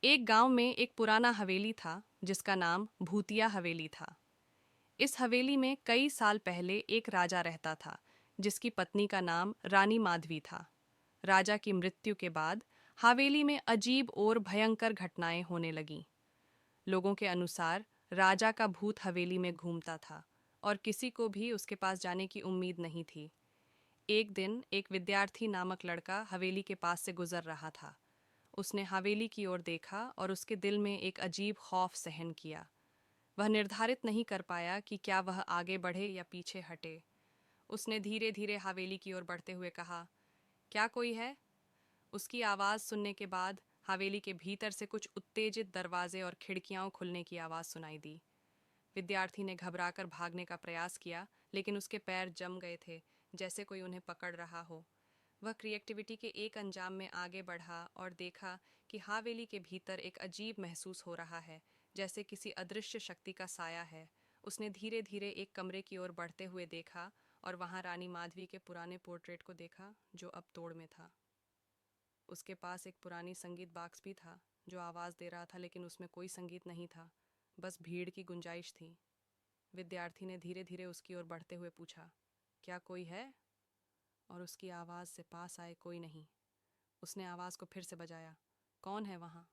एक गांव में एक पुराना हवेली था जिसका नाम भूतिया हवेली था। इस हवेली में कई साल पहले एक राजा रहता था जिसकी पत्नी का नाम रानी माधवी था। राजा की मृत्यु के बाद हवेली में अजीब और भयंकर घटनाएं होने लगीं। लोगों के अनुसार राजा का भूत हवेली में घूमता था और किसी को भी उसके पास जाने की उम्मीद नहीं थी। एक दिन एक विद्यार्थी नामक लड़का हवेली के पास से गुजर रहा था। उसने हवेली की ओर देखा और उसके दिल में एक अजीब खौफ सहन किया। वह निर्धारित नहीं कर पाया कि क्या वह आगे बढ़े या पीछे हटे। उसने धीरे धीरे हवेली की ओर बढ़ते हुए कहा, क्या कोई है? उसकी आवाज़ सुनने के बाद हवेली के भीतर से कुछ उत्तेजित दरवाजे और खिड़कियां खुलने की आवाज़ सुनाई दी। विद्यार्थी ने घबराकर भागने का प्रयास किया, लेकिन उसके पैर जम गए थे, जैसे कोई उन्हें पकड़ रहा हो। वह क्रिएटिविटी के एक अंजाम में आगे बढ़ा और देखा कि हवेली के भीतर एक अजीब महसूस हो रहा है, जैसे किसी अदृश्य शक्ति का साया है। उसने धीरे धीरे एक कमरे की ओर बढ़ते हुए देखा और वहां रानी माधवी के पुराने पोर्ट्रेट को देखा जो अब तोड़ में था। उसके पास एक पुरानी संगीत बॉक्स भी था जो आवाज़ दे रहा था, लेकिन उसमें कोई संगीत नहीं था, बस भीड़ की गुंजाइश थी। विद्यार्थी ने धीरे धीरे उसकी ओर बढ़ते हुए पूछा, क्या कोई है? और उसकी आवाज़ से पास आए कोई नहीं। उसने आवाज़ को फिर से बजाया, कौन है वहाँ?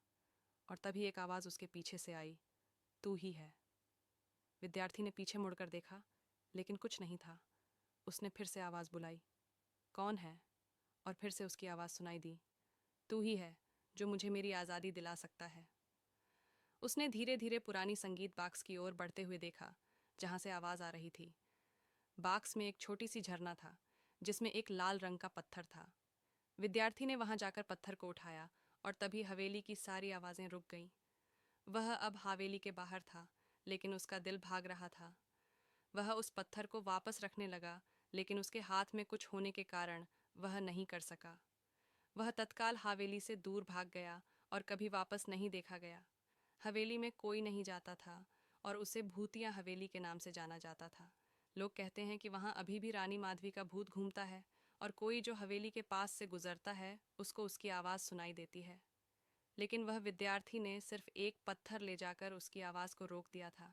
और तभी एक आवाज़ उसके पीछे से आई, तू ही है। विद्यार्थी ने पीछे मुड़कर देखा, लेकिन कुछ नहीं था। उसने फिर से आवाज़ बुलाई, कौन है? और फिर से उसकी आवाज़ सुनाई दी, तू ही है जो मुझे मेरी आज़ादी दिला सकता है। उसने धीरे धीरे पुरानी संगीत बॉक्स की ओर बढ़ते हुए देखा जहाँ से आवाज़ आ रही थी। बॉक्स में एक छोटी सी झरना था जिसमें एक लाल रंग का पत्थर था। विद्यार्थी ने वहां जाकर पत्थर को उठाया और तभी हवेली की सारी आवाज़ें रुक गईं। वह अब हवेली के बाहर था, लेकिन उसका दिल भाग रहा था। वह उस पत्थर को वापस रखने लगा, लेकिन उसके हाथ में कुछ होने के कारण वह नहीं कर सका। वह तत्काल हवेली से दूर भाग गया और कभी वापस नहीं देखा गया। हवेली में कोई नहीं जाता था और उसे भूतिया हवेली के नाम से जाना जाता था। लोग कहते हैं कि वहाँ अभी भी रानी माधवी का भूत घूमता है और कोई जो हवेली के पास से गुजरता है उसको उसकी आवाज़ सुनाई देती है। लेकिन वह विद्यार्थी ने सिर्फ एक पत्थर ले जाकर उसकी आवाज़ को रोक दिया था।